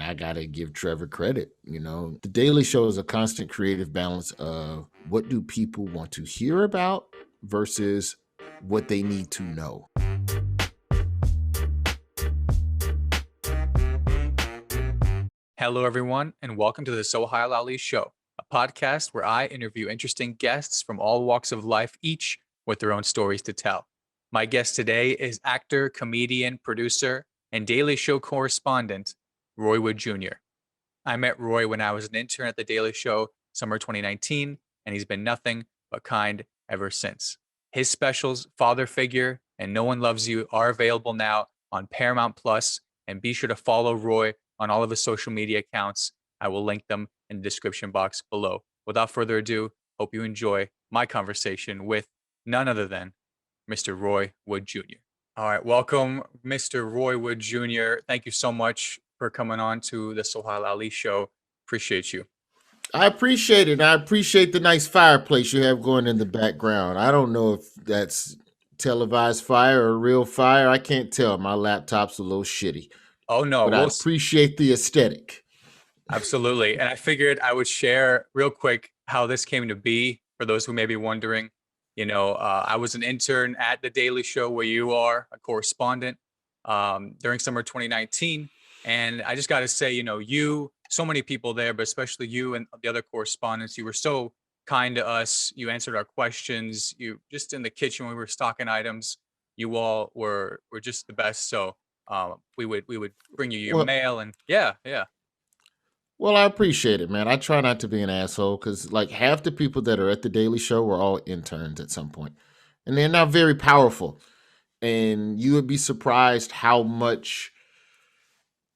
I got to give Trevor credit. The Daily Show is a constant creative balance of what do people want to hear about versus what they need to know. Hello, everyone, and welcome to the Sohile Ali Show, a podcast where I interview interesting guests from all walks of life, each with their own stories to tell. My guest today is actor, comedian, producer, and Daily Show correspondent, Roy Wood Jr. I met Roy when I was an intern at the Daily Show, summer 2019, and he's been nothing but kind ever since. His specials, Father Figure and No One Loves You, are available now on Paramount Plus, and be sure to follow Roy on all of his social media accounts. I will link them in the description box below. Without further ado, hope you enjoy my conversation with none other than Mr. Roy Wood Jr. All right, welcome, Mr. Roy Wood Jr. Thank you so much for coming on to the Sohile Ali Show. Appreciate you. I appreciate it. I appreciate the nice fireplace you have going in the background. I don't know if that's televised fire or real fire. I can't tell. My laptop's a little shitty. Oh, no. But I appreciate the aesthetic. Absolutely. And I figured I would share real quick how this came to be for those who may be wondering. I was an intern at the Daily Show where you are a correspondent during summer 2019. And I just got to say, so many people there, but especially you and the other correspondents, you were so kind to us. You answered our questions. You just in the kitchen when we were stocking items, you all were just the best. So we would bring you your mail and yeah. Well, I appreciate it, man. I try not to be an asshole because like half the people that are at the Daily Show were all interns at some point. And they're now very powerful. And you would be surprised how much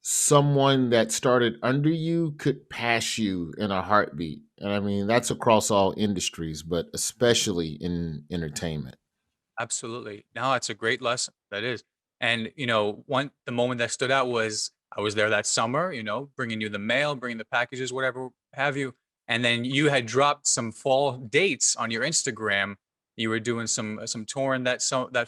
someone that started under you could pass you in a heartbeat. And I mean, that's across all industries, but especially in entertainment. Absolutely. No, it's a great lesson. That is. And, the moment that stood out was I was there that summer, bringing you the mail, bringing the packages, whatever have you. And then you had dropped some fall dates on your Instagram. You were doing some touring that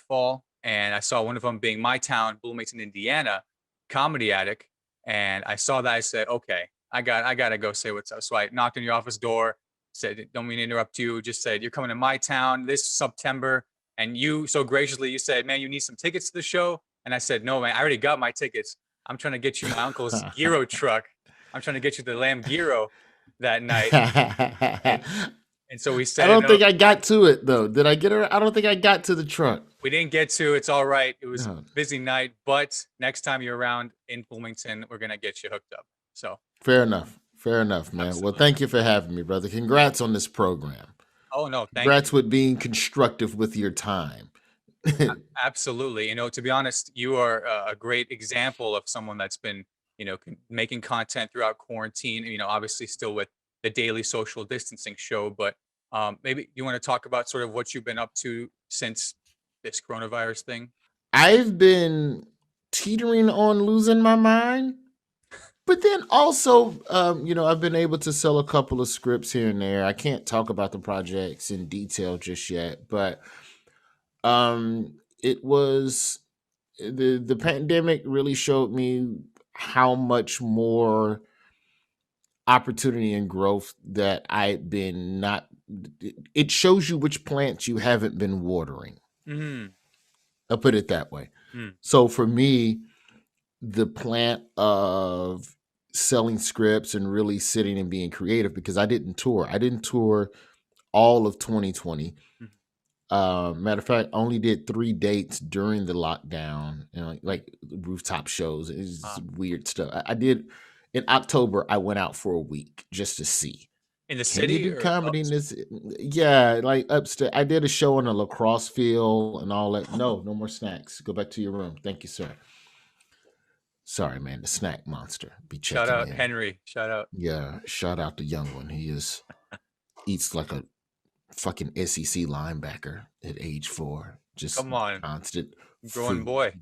fall. And I saw one of them being my town, Bloomington, Indiana, Comedy Attic. And I saw that. I said, okay, I got to go say what's up. So I knocked on your office door, said, don't mean to interrupt you. Just said, you're coming to my town this September. And you so graciously, you said, man, you need some tickets to the show. And I said, no, man, I already got my tickets. I'm trying to get you my uncle's gyro truck. I'm trying to get you the lamb gyro that night. And so we said, I don't think I got to it though. Did I get her? I don't think I got to the truck. We didn't get to. It's all right. It was a busy night, but next time you're around in Bloomington, we're gonna get you hooked up. So fair enough, man. Absolutely. Well, thank you for having me, brother. Congrats on this program. Oh no, congrats with being constructive with your time. Absolutely. To be honest, you are a great example of someone that's been, making content throughout quarantine. Obviously still with the daily social distancing show, but maybe you want to talk about sort of what you've been up to since this coronavirus thing. I've been teetering on losing my mind, but then also, I've been able to sell a couple of scripts here and there. I can't talk about the projects in detail just yet, but it was the pandemic really showed me how much more opportunity and growth that I've been not. It shows you which plants you haven't been watering. Mm-hmm. I'll put it that way. So for me, the plant of selling scripts and really sitting and being creative, because I didn't tour all of 2020. Matter of fact, I only did 3 dates during the lockdown, like rooftop shows. It's weird stuff. I did in October. I went out for a week just to see. In the city, you do comedy in this? Yeah, like upstate. I did a show on a lacrosse field and all that. No more snacks. Go back to your room. Thank you, sir. Sorry, man. The snack monster. Be checking. Shout out in. Henry. Shout out. Yeah, shout out the young one. He eats like a fucking SEC linebacker at age 4. Just come on, constant growing boy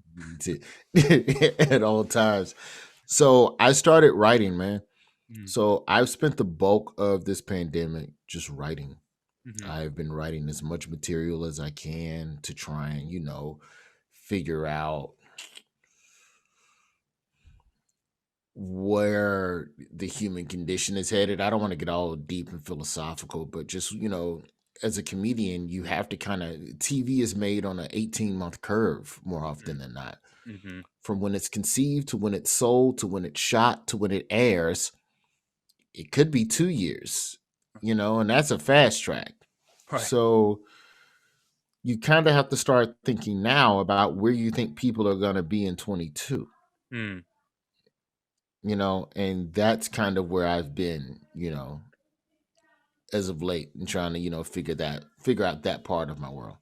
at all times. So I started writing, man. So I've spent the bulk of this pandemic just writing. I've been writing as much material as I can to try and, figure out where the human condition is headed. I don't want to get all deep and philosophical, but just, as a comedian, you have to kind of, TV is made on an 18-month curve more often than not. Mm-hmm. From when it's conceived to when it's sold to when it's shot to when it airs, it could be 2 years, and that's a fast track. Right. So you kind of have to start thinking now about where you think people are going to be in 22. Mm. And that's kind of where I've been, as of late, and trying to, figure out that part of my world.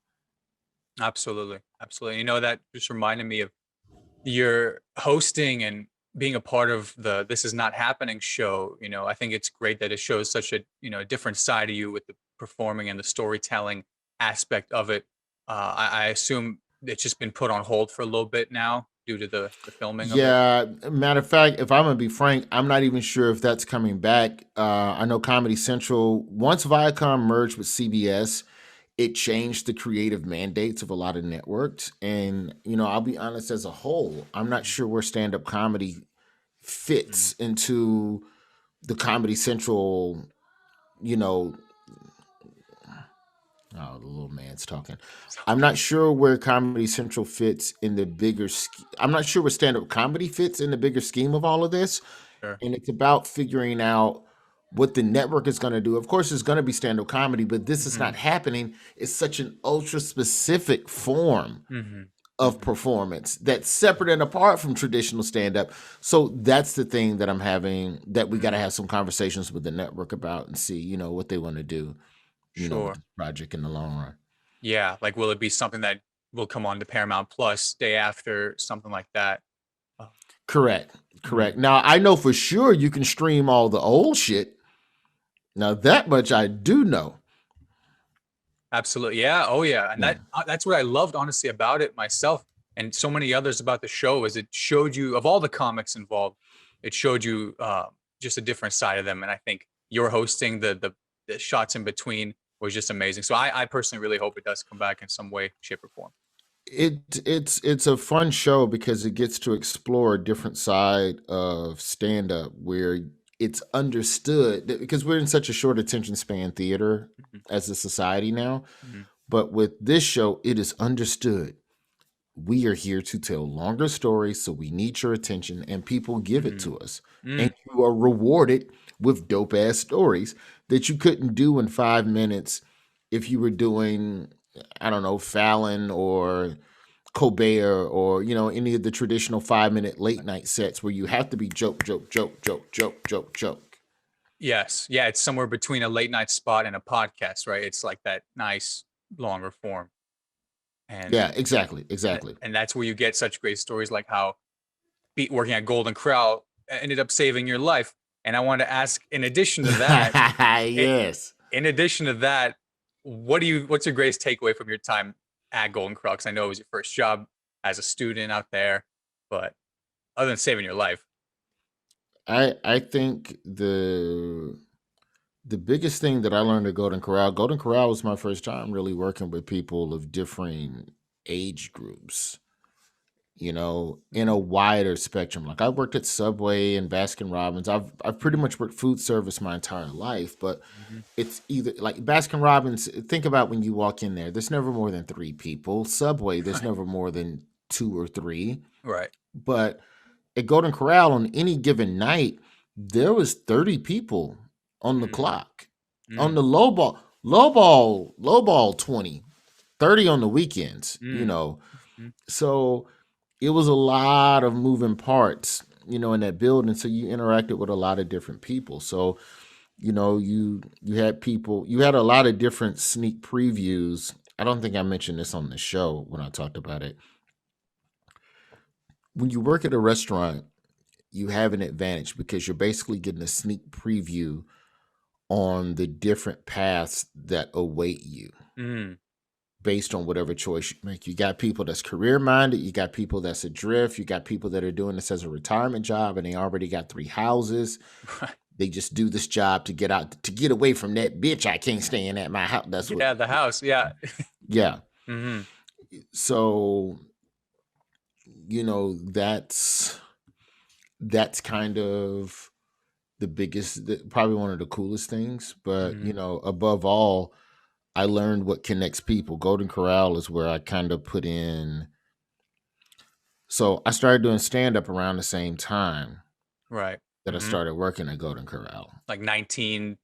Absolutely. Absolutely. That just reminded me of your hosting and being a part of the This Is Not Happening show. I think it's great that it shows such a, different side of you with the performing and the storytelling aspect of it. I assume it's just been put on hold for a little bit now due to the filming of it. Yeah, matter of fact, if I'm gonna be frank, I'm not even sure if that's coming back. I know Comedy Central, once Viacom merged with CBS, it changed the creative mandates of a lot of networks. And I'll be honest, as a whole, I'm not sure where stand-up comedy fits into the Comedy Central. Oh, the little man's talking. I'm not sure where Comedy Central fits in the bigger. I'm not sure where stand-up comedy fits in the bigger scheme of all of this. Sure. And it's about figuring out what the network is going to do. Of course, it's going to be stand-up comedy, but This Is Not Happening is such an ultra-specific form of performance that's separate and apart from traditional stand-up. So that's the thing that I'm having, that we got to have some conversations with the network about and see, what they want to do, with Sure. this project in the long run. Yeah. Like, will it be something that will come on to Paramount Plus day after, something like that? Correct. Now, I know for sure you can stream all the old shit. Now, that much I do know. Absolutely. Yeah. Oh, yeah. And that's what I loved, honestly, about it myself, and so many others about the show, is it showed you, of all the comics involved, it showed you just a different side of them. And I think your hosting, the shots in between, was just amazing. So I personally really hope it does come back in some way, shape, or form. It's a fun show because it gets to explore a different side of stand-up where it's understood that, because we're in such a short attention span theater as a society now. But with this show, it is understood. We are here to tell longer stories, so we need your attention, and people give it to us. And you are rewarded with dope ass stories that you couldn't do in 5 minutes if you were doing, I don't know, Fallon or Colbert or, any of the traditional 5-minute late night sets where you have to be joke, joke, joke, joke, joke, joke, joke. Yes. Yeah. It's somewhere between a late night spot and a podcast, right? It's like that nice longer form. And yeah, exactly. And that's where you get such great stories, like how working at Golden Corral ended up saving your life. And I want to ask, in addition to that, yes. In addition to that, what's your greatest takeaway from your time at Golden Corral? Because I know it was your first job as a student out there, but other than saving your life, I think the biggest thing that I learned at Golden Corral was my first time really working with people of different age groups, in a wider spectrum. Like, I worked at Subway and Baskin Robbins. I've pretty much worked food service my entire life, but it's either like Baskin Robbins. Think about when you walk in there, there's never more than 3 people. Subway, there's never more than 2 or 3. right? But at Golden Corral, on any given night, there was 30 people on the clock. On the low ball 20, 30 on the weekends, So it was a lot of moving parts, in that building. So you interacted with a lot of different people. So, you had people, you had a lot of different sneak previews. I don't think I mentioned this on the show when I talked about it. When you work at a restaurant, you have an advantage because you're basically getting a sneak preview on the different paths that await you based on whatever choice you make. You got people that's career minded, you got people that's adrift, you got people that are doing this as a retirement job and they already got 3 houses. They just do this job to get away from that bitch I can't stand at my house. That's what. Yeah, the house. Yeah. Yeah. So, that's that's kind of the biggest, probably one of the coolest things. But, above all, I learned what connects people. Golden Corral is where I kind of put in. So I started doing stand up around the same time Right. that I started working at Golden Corral. Like 19.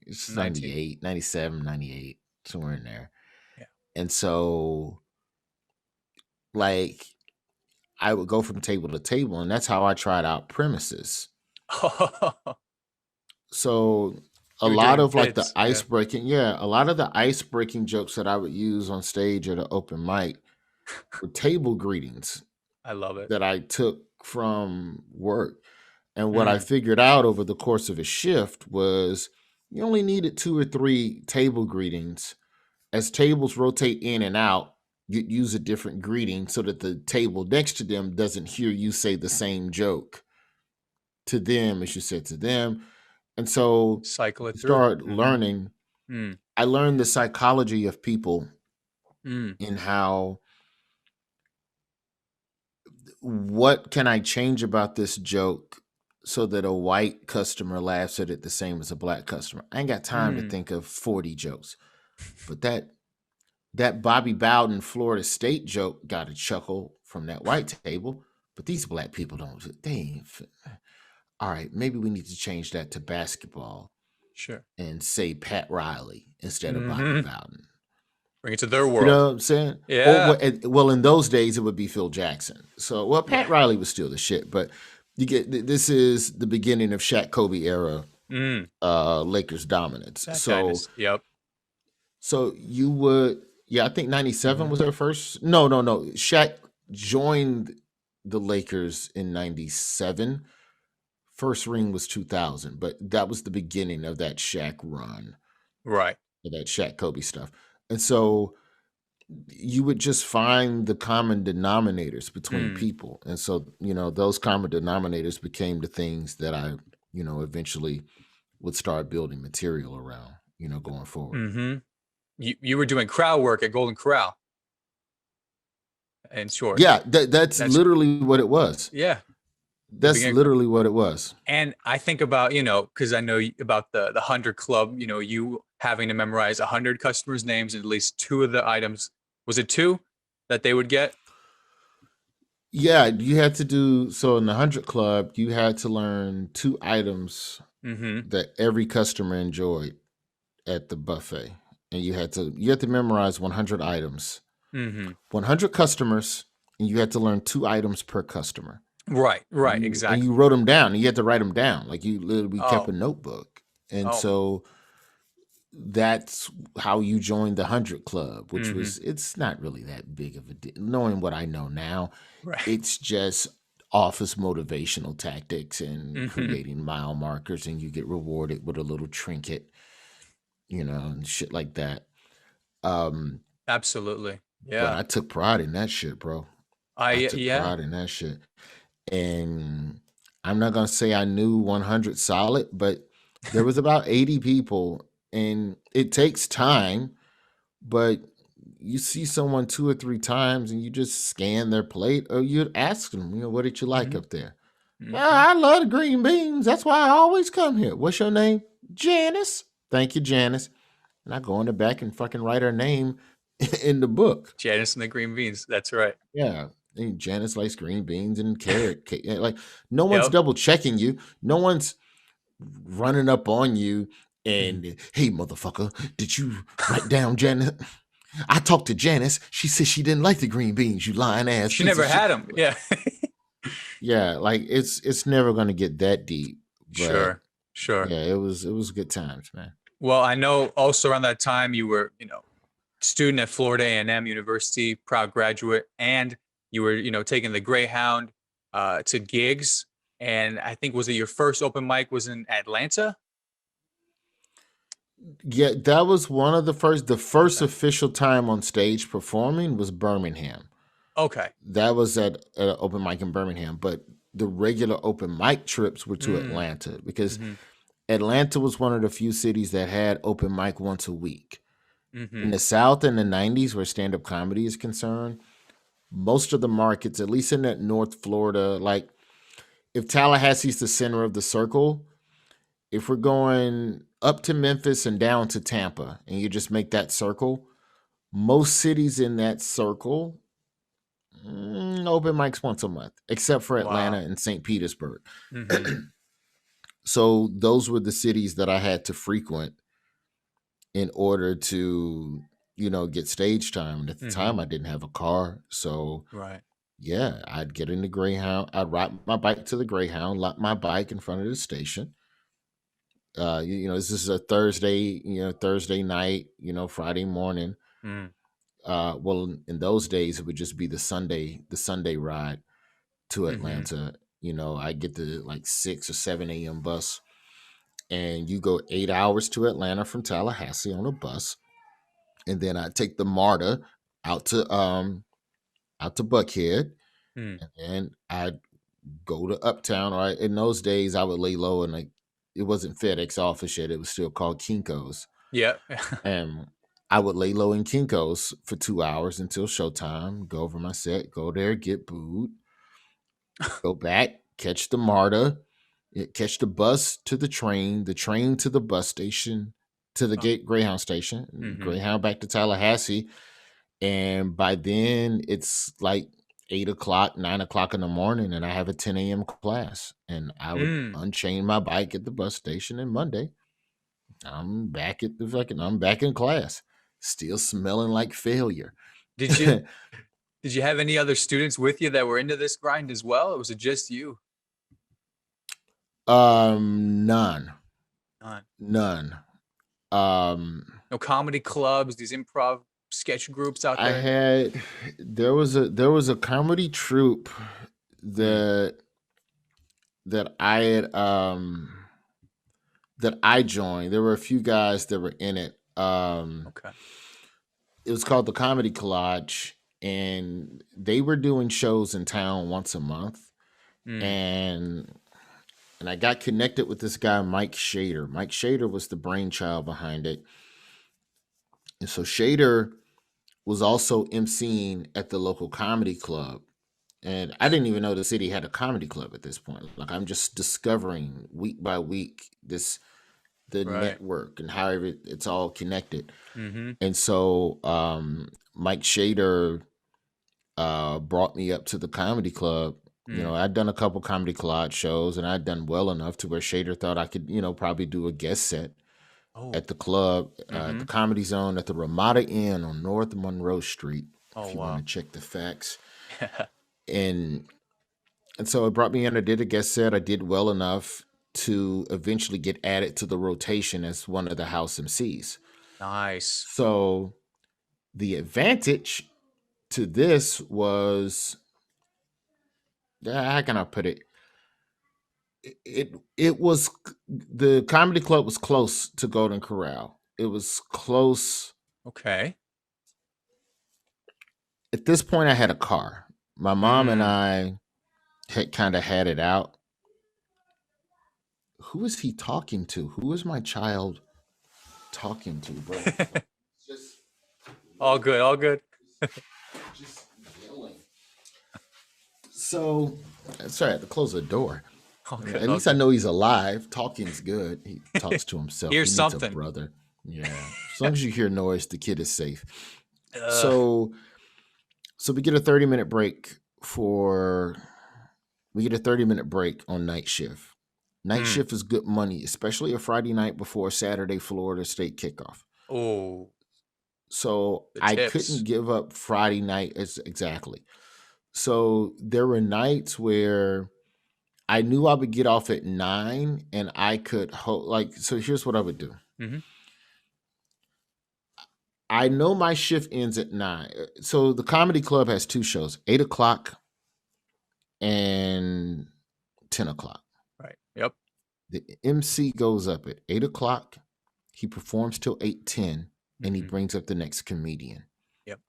It's 98, 97, 98, somewhere in there. Yeah. And so, like, I would go from table to table, and that's how I tried out premises. So a lot of like the ice breaking, a lot of the ice breaking jokes that I would use on stage at an open mic were table greetings. I love it. That I took from work. And what I figured out over the course of a shift was you only needed 2 or 3 table greetings. As tables rotate in and out, you'd use a different greeting so that the table next to them doesn't hear you say the same joke to them as you said to them. And so cycle it start learning. I learned the psychology of people in how, what can I change about this joke so that a white customer laughs at it the same as a black customer? I ain't got time to think of 40 jokes. But that Bobby Bowden Florida State joke got a chuckle from that white table, but these black people don't. They ain't. All right, maybe we need to change that to basketball. Sure. And say Pat Riley instead of Bobby Bowden. Bring it to their world. You know what I'm saying? Yeah. Well, in those days, it would be Phil Jackson. So, Pat Riley was still the shit, but you get, this is the beginning of Shaq Kobe era Lakers dominance. Yep. So you would, I think 97 was their first. No. Shaq joined the Lakers in 97. First ring was 2000, but that was the beginning of that Shaq run. Right. That Shaq Kobe stuff. And so you would just find the common denominators between people. And so, those common denominators became the things that I, eventually would start building material around, going forward. You were doing crowd work at Golden Corral. In short. Yeah, that's literally what it was. Yeah. That's literally what it was. And I think about, because I know about the 100 Club, you having to memorize 100 customers' names and at least 2 of the items. Was it 2 that they would get? Yeah, you had to do, so in the 100 Club, you had to learn 2 items that every customer enjoyed at the buffet. And you had to memorize 100 items, 100 customers, and you had to learn 2 items per customer. Right, exactly. And you wrote them down, and you had to write them down. Like you literally kept a notebook. And so that's how you joined the 100 Club, which was, it's not really that big of a deal. Knowing what I know now, it's just office motivational tactics and creating mile markers, and you get rewarded with a little trinket, and shit like that. Absolutely. Yeah. But I took pride in that shit, bro. I took pride in that shit. And I'm not going to say I knew 100 solid, but there was about 80 people, and it takes time, but you see someone 2 or 3 times and you just scan their plate, or you'd ask them, what did you like up there? I love the green beans. That's why I always come here. What's your name? Janice. Thank you, Janice. And I go in the back and fucking write her name in the book. Janice and the green beans. That's right. Yeah. And Janice likes green beans and carrot cake. Like, no one's double checking you. No one's running up on you and, hey, motherfucker, did you write down Janice? I talked to Janice. She said she didn't like the green beans, you lying ass. She never had them. Yeah. Yeah, like it's never going to get that deep. But sure. Yeah, it was good times, man. Well, I know also around that time you were, student at Florida A&M University, proud graduate, and you were, taking the Greyhound to gigs. And I think, was it your first open mic was in Atlanta? Yeah, that was one of the first. The first official time on stage performing was Birmingham. Okay. That was at an open mic in Birmingham. But the regular open mic trips were to Atlanta, because Atlanta was one of the few cities that had open mic once a week. In the South in the 90s, where stand-up comedy is concerned, most of the markets, at least in that North Florida, like if Tallahassee's the center of the circle, if we're going up to Memphis and down to Tampa, and you just make that circle, most cities in that circle open mics once a month, except for Atlanta Wow. and St. Petersburg. Mm-hmm. So those were the cities that I had to frequent in order to, get stage time. And at the time, I didn't have a car. So, Right. yeah, I'd get in the Greyhound. I'd ride my bike to the Greyhound, lock my bike in front of the station. This is a Thursday night, Friday morning. Mm. Well, in those days, it would just be the Sunday ride to Mm-hmm. Atlanta. I get the like 6 or 7 a.m. bus, and you go 8 hours to Atlanta from Tallahassee on a bus, and then I take the MARTA out to Buckhead, Mm. and I'd go to Uptown. Or in those days, I would lay low, and like it wasn't FedEx office yet; it was still called Kinko's, Yeah. and I would lay low in Kinko's for 2 hours until showtime. Go over my set, go there, get booed, go back, catch the MARTA, catch the bus to the train to the bus station, to the Oh. Greyhound station, Mm-hmm. Greyhound back to Tallahassee. And by then it's like 8 o'clock, 9 o'clock in the morning, and I have a 10 a.m. class. And I would Mm. unchain my bike at the bus station, and Monday I'm back in class, still smelling like failure. Did you did you have any other students with you that were into this grind as well, or was it just you? None. None. None. Um No comedy clubs, these improv sketch groups out I there? had there was a comedy troupe Mm. that that I had that I joined. There were a few guys that were in it. Okay. It was called the Comedy Collage, and they were doing shows in town once a month. Mm. And I got connected with this guy, Mike Shader. Mike Shader was the brainchild behind it. And so Shader was also emceeing at the local comedy club. And I didn't even know the city had a comedy club at this point. Like, I'm just discovering week by week the Right. network and how it's all connected. Mm-hmm. And so Mike Shader brought me up to the comedy club. Mm. I'd done a couple comedy collage shows, and I'd done well enough to where Shader thought I could, probably do a guest set Oh. at the club, at Mm-hmm. the Comedy Zone at the Ramada Inn on North Monroe Street, Oh, if you want wow. to check the facts. And so it brought me in. I did a guest set. I did well enough to eventually get added to the rotation as one of the house MCs. Nice. So the advantage to this was, how can I put it? It was, the comedy club was close to Golden Corral. It was close. Okay. At this point, I had a car. My mom and Mm. I had kind of had it out. Who is he talking to? Who is my child talking to, bro? Just All good. All good. just yelling. So, sorry, I had to close the door. All good. At All least I good. know he's alive. Talking's good. He talks to himself. He Here's needs a something. brother. Yeah. As long as you hear noise, the kid is safe. Uh, So we get a 30-minute break for we get a 30-minute break on night shift. Night mm. shift is good money, especially a Friday night before Saturday Florida State kickoff. Oh, So the I tips. couldn't give up Friday night exactly. So there were nights where I knew I would get off at 9, and I could so here's what I would do. Mm-hmm. I know my shift ends at 9. So the comedy club has 2 shows, 8 o'clock and 10 o'clock. Right. Yep. The MC goes up at 8 o'clock. He performs till 8:10, and he Mm-hmm. brings up the next comedian. Yep.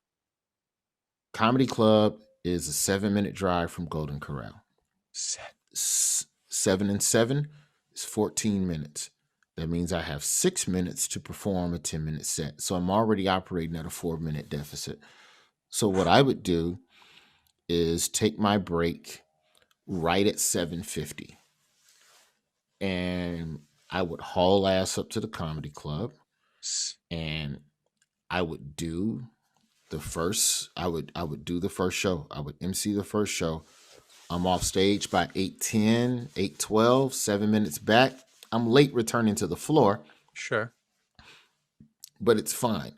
Comedy club is a 7-minute drive from Golden Corral. Set. 7 and 7 is 14 minutes. That means I have 6 minutes to perform a 10-minute set. So I'm already operating at a 4-minute deficit. So what I would do is take my break, right at 7:50, and I would haul ass up to the comedy club, and I would do the first. I would do the first show. I would MC the first show. I'm off stage by 8:10, 8:12, 7 minutes back. I'm late returning to the floor, Sure. but it's fine.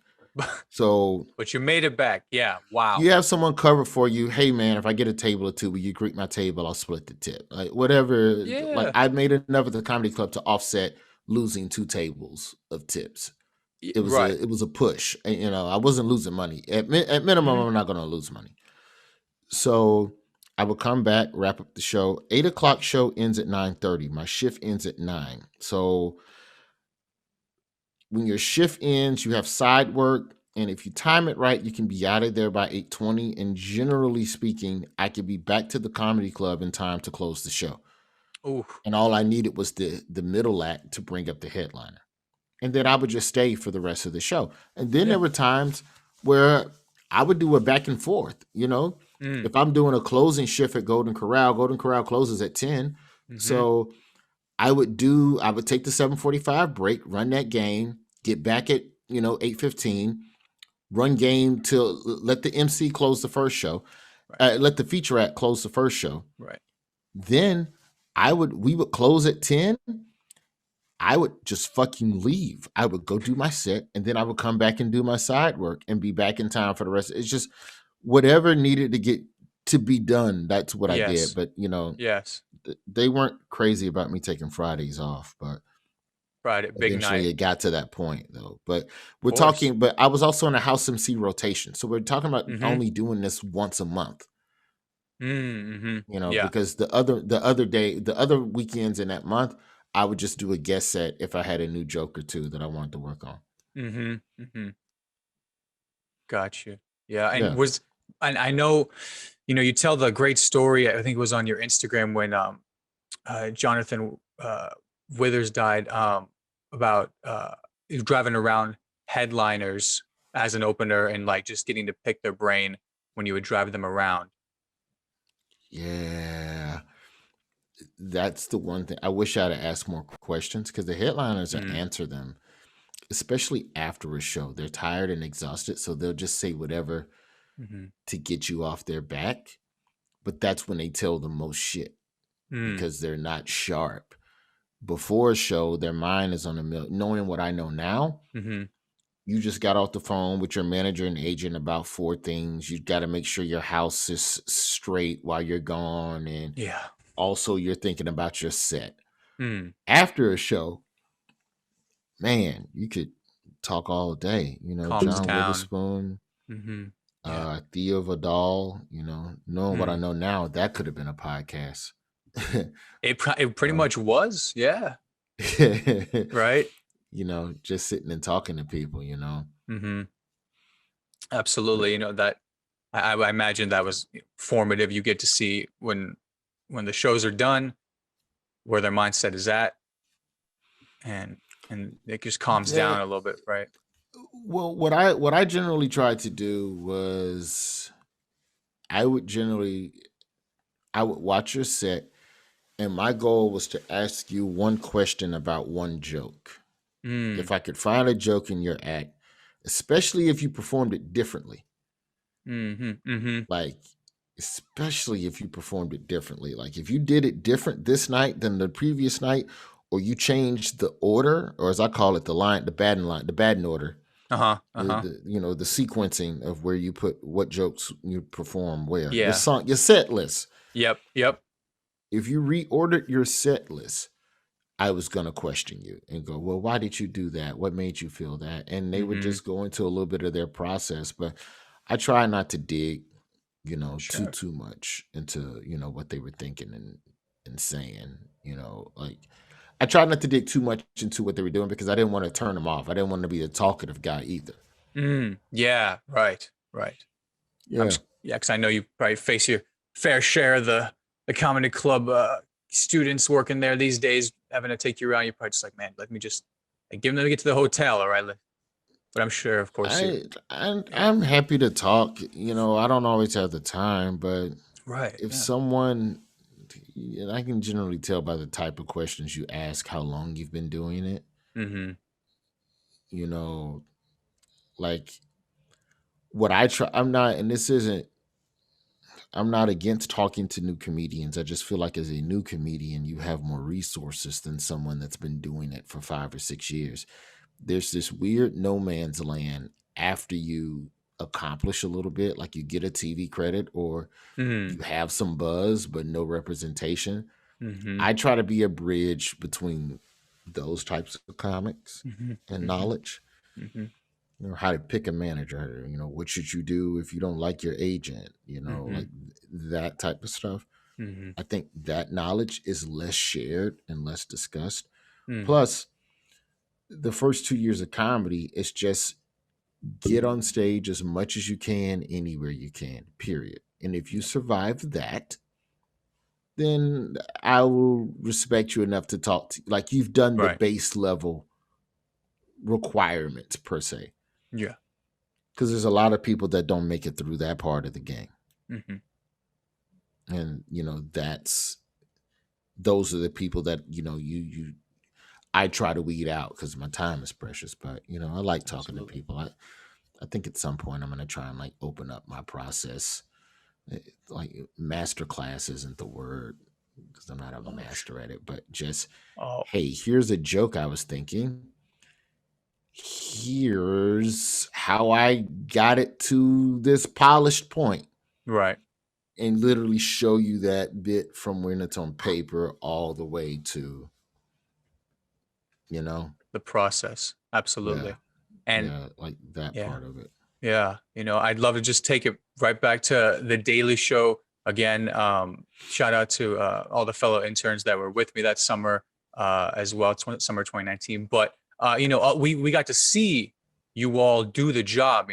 So But you made it back. Yeah. Wow. you have someone cover for you. Hey man, if I get a table or two, will you greet my table? I'll split the tip. Like whatever. Like Yeah. I made enough at the comedy club to offset losing 2 tables of tips. It was Right. a push. And, I wasn't losing money. At minimum, I'm not going to lose money. So I would come back, wrap up the show. 8 o'clock show ends at 9:30. My shift ends at 9. So when your shift ends, you have side work. And if you time it right, you can be out of there by 8:20. And generally speaking, I could be back to the comedy club in time to close the show. Ooh. And all I needed was the middle act to bring up the headliner. And then I would just stay for the rest of the show. And then there were times where I would do a back and forth. If I'm doing a closing shift at Golden Corral closes at 10. So I would take the 7:45 break, run that game, get back at 8:15, run game till let the MC close the first show, let the feature act close the first show. Right. Then we would close at 10. I would just fucking leave. I would go do my set, and then I would come back and do my side work and be back in time for the rest. It's just whatever needed to get to be done. That's what I did. But yes, they weren't crazy about me taking Fridays off. But Friday, big eventually night. it got to that point though. But we're talking. But I was also in a house MC rotation, so we're talking about only doing this once a month. Because the other weekends in that month, I would just do a guest set if I had a new joke or two that I wanted to work on. Gotcha. Yeah. And I know, you tell the great story. I think it was on your Instagram when Jonathan Withers died, about driving around headliners as an opener and like just getting to pick their brain when you would drive them around. Yeah. That's the one thing. I wish I'd have asked more questions because the headliners answer them, especially after a show. They're tired and exhausted, so they'll just say whatever to get you off their back. But that's when they tell the most shit because they're not sharp. Before a show, their mind is on a million. Knowing what I know now, you just got off the phone with your manager and agent about 4 things. You got to make sure your house is straight while you're gone, and also you're thinking about your set. After a show, man, you could talk all day. Calms John down. Witherspoon, Theo Vidal. Knowing what I know now, that could have been a podcast. It pretty much was, yeah. Right. Just sitting and talking to people. Absolutely. That I imagine that was formative. You get to see when the shows are done where their mindset is at, and it just calms down a little bit, right? Well, what I generally tried to do was I would watch your set, and my goal was to ask you one question about one joke. If I could find a joke in your act, especially if you performed it differently. Like, especially if you performed it differently. Like, if you did it different this night than the previous night, or you changed the order, or as I call it, the batting order. The sequencing of where you put what jokes you perform where. Yeah. Your set list. Yep. If you reordered your set list, I was going to question you and go, well, why did you do that? What made you feel that? And they would just go into a little bit of their process. But I try not to dig, too much into, what they were thinking and saying, like I tried not to dig too much into what they were doing because I didn't want to turn them off. I didn't want to be the talkative guy either. Yeah. Right. Yeah. Because I know you probably face your fair share of the comedy club students working there these days, having to take you around. You're probably just like, man, let me just give them to get to the hotel, all right? But I'm sure, of course, I'm happy to talk. I don't always have the time, but right. If someone, and I can generally tell by the type of questions you ask how long you've been doing it. Mm-hmm. You know, like what I try. I'm not, and this isn't. I'm not against talking to new comedians. I just feel like as a new comedian, you have more resources than someone that's been doing it for 5 or 6 years. There's this weird no man's land after you accomplish a little bit, like you get a TV credit or Mm-hmm. you have some buzz but no representation. Mm-hmm. I try to be a bridge between those types of comics Mm-hmm. and Mm-hmm. knowledge. Mm-hmm. How to pick a manager, what should you do if you don't like your agent, Mm-hmm. like that type of stuff. Mm-hmm. I think that knowledge is less shared and less discussed. Mm. Plus, the first 2 years of comedy is just get on stage as much as you can, anywhere you can, period. And if you survive that, then I will respect you enough to talk to you. Like you've done the Right. base level requirements per se. Yeah. Because there's a lot of people that don't make it through that part of the game. Mm-hmm. And those are the people that I try to weed out because my time is precious. But I like talking to Absolutely. people. I think at some point I'm going to try and like open up my process. Like master class isn't the word because I'm not a master at it, but just hey, here's a joke I was thinking. Here's how I got it to this polished point. Right. And literally show you that bit from when it's on paper all the way to, The process. Absolutely. yeah, And yeah, like that yeah. part of it. Yeah. I'd love to just take it right back to the Daily Show again. Shout out to all the fellow interns that were with me that summer as well, summer 2019. But we got to see you all do the job.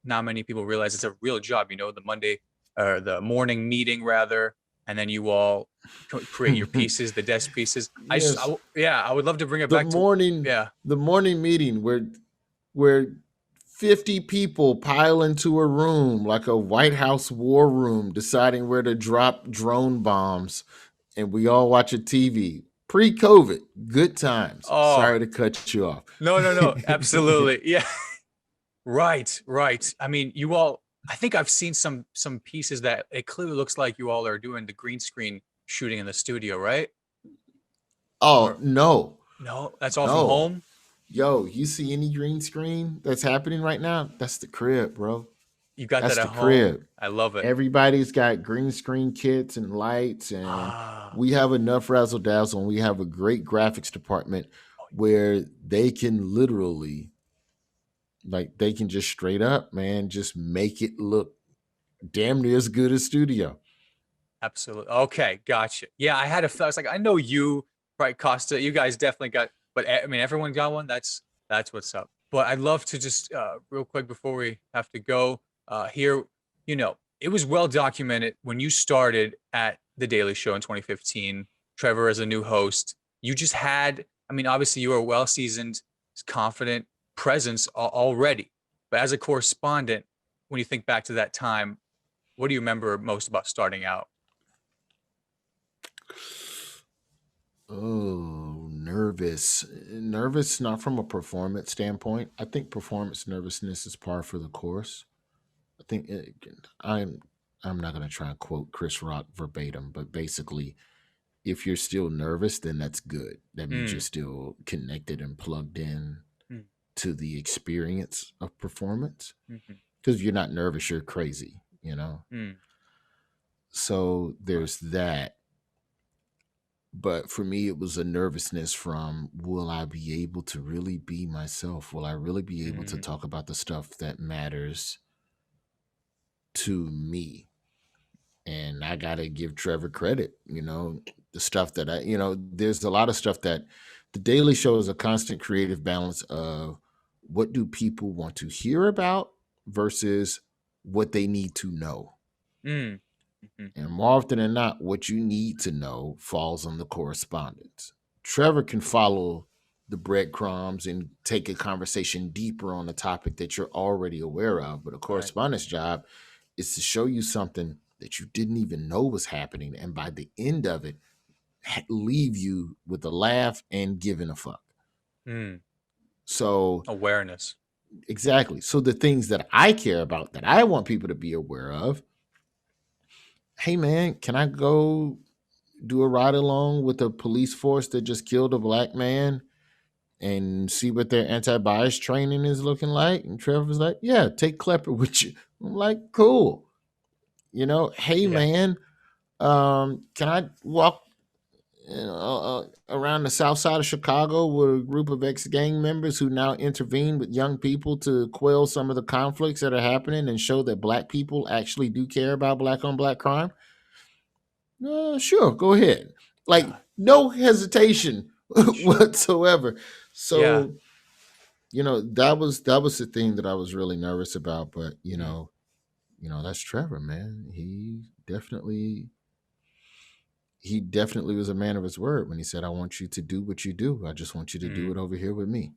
Not many people realize it's a real job. The Monday or the morning meeting rather, and then you all create your pieces, the desk pieces. Yes. I would love to bring it the back morning, to the morning meeting where 50 people pile into a room like a White House war room, deciding where to drop drone bombs, and we all watch a TV. Pre-COVID, good times. Oh. Sorry to cut you off. No, absolutely. Yeah. Right. I mean, you all, I think I've seen some pieces that it clearly looks like you all are doing the green screen shooting in the studio, right? Oh, no. No, that's all from home? Yo, you see any green screen that's happening right now? That's the crib, bro. You got That's that the at crib. home? I love it. Everybody's got green screen kits and lights, and we have enough razzle dazzle, and we have a great graphics department where they can literally, like, they can just straight up, man, just make it look damn near as good as studio. Absolutely. Okay, gotcha. Yeah, I was like, I know you, right, Costa. You guys definitely got, but I mean, everyone got one. That's what's up. But I'd love to just real quick before we have to go here. It was well documented when you started at the Daily Show in 2015. Trevor as a new host, you just had. I mean, obviously, you were a well-seasoned, confident presence already. But as a correspondent, when you think back to that time, what do you remember most about starting out? Oh, nervous. Nervous, not from a performance standpoint. I think performance nervousness is par for the course. I think I'm not going to try and quote Chris Rock verbatim, but basically, if you're still nervous, then that's good. That means you're still connected and plugged in to the experience of performance. Because if you're not nervous, you're crazy, So there's that. But for me, it was a nervousness from, will I be able to really be myself? Will I really be able to talk about the stuff that matters to me? And I got to give Trevor credit, the stuff that there's a lot of stuff that the Daily Show is a constant creative balance of what do people want to hear about versus what they need to know. And more often than not, what you need to know falls on the correspondence. Trevor can follow the breadcrumbs and take a conversation deeper on a topic that you're already aware of. But a correspondent's job is to show you something that you didn't even know was happening, and by the end of it, leave you with a laugh and giving a fuck. So awareness. Exactly. So the things that I care about, that I want people to be aware of, hey man, can I go do a ride along with a police force that just killed a black man and see what their anti-bias training is looking like? And Trevor's like, yeah, take Klepper with you. I'm like, cool. Hey man, can I walk around the south side of Chicago with a group of ex-gang members who now intervene with young people to quell some of the conflicts that are happening and show that black people actually do care about black on black crime? Sure, go ahead. Like, no hesitation whatsoever. So, that was the thing that I was really nervous about. But that's Trevor, man. He definitely was a man of his word when he said, I want you to do what you do. I just want you to do it over here with me.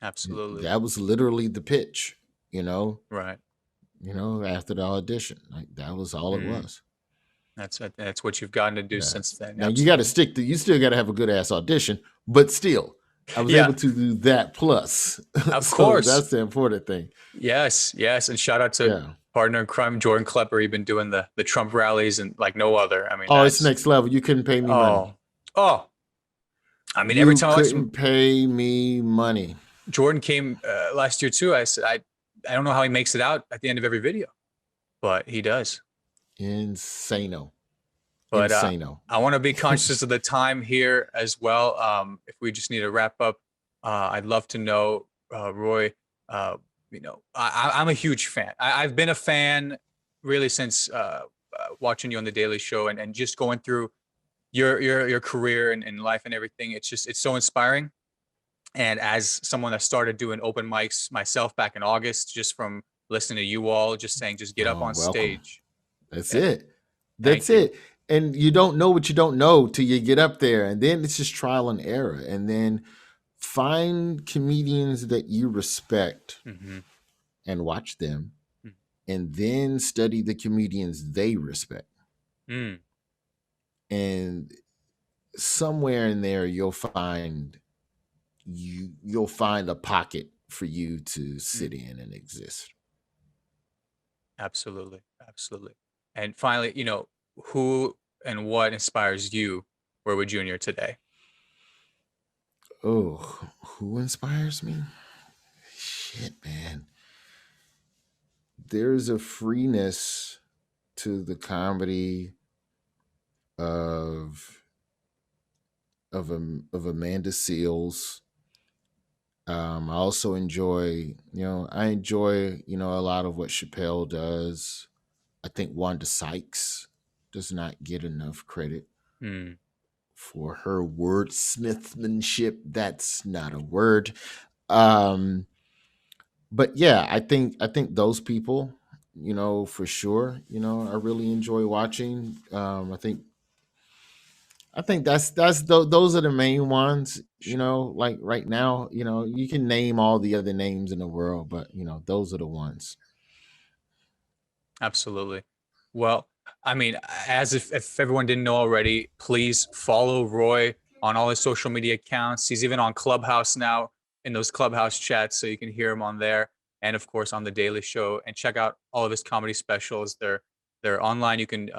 Absolutely. That was literally the pitch, Right. After the audition. Like, that was all it was. That's what you've gotten to do since then. Now you got to you still got to have a good ass audition, but still, I was able to do that plus. Of course. That's the important thing. Yes. And shout out to partner in crime, Jordan Klepper. He's been doing the Trump rallies and like no other. I mean, it's next level. You couldn't pay me money. I mean, every time you couldn't pay me money. Jordan came last year too. I said, I don't know how he makes it out at the end of every video, but he does. Insano. But I want to be conscious of the time here as well. If we just need to wrap up, I'd love to know, Roy, I'm a huge fan. I've been a fan really since watching you on The Daily Show and just going through your career and life and everything. It's so inspiring. And as someone that started doing open mics myself back in August, just from listening to you all, just saying, just get up on stage. That's it. That's it. And you don't know what you don't know till you get up there. And then it's just trial and error. And then find comedians that you respect and watch them. And then study the comedians they respect. And somewhere in there, you'll find a pocket for you to sit in and exist. Absolutely. And finally, who and what inspires you, Roy Jr. today? Oh, who inspires me? Shit, man. There's a freeness to the comedy of Amanda Seales. I also enjoy, a lot of what Chappelle does. I think Wanda Sykes does not get enough credit for her wordsmithmanship. That's not a word. But yeah, I think those people, for sure, I really enjoy watching. I think those are the main ones, like right now, you can name all the other names in the world, but those are the ones. Absolutely. Well, I mean, as if everyone didn't know already, please follow Roy on all his social media accounts. He's even on Clubhouse now, in those Clubhouse chats, so you can hear him on there. And of course on The Daily Show, and check out all of his comedy specials. They're online. You can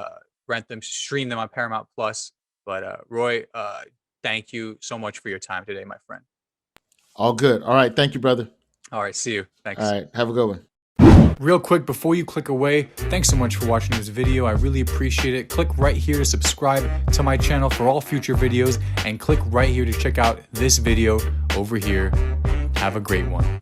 rent them, stream them on Paramount Plus. But Roy, thank you so much for your time today, my friend. All good. All right. Thank you, brother. All right. See you. Thanks. All right. Have a good one. Real quick, before you click away, thanks so much for watching this video. I really appreciate it. Click right here to subscribe to my channel for all future videos, and click right here to check out this video over here. Have a great one.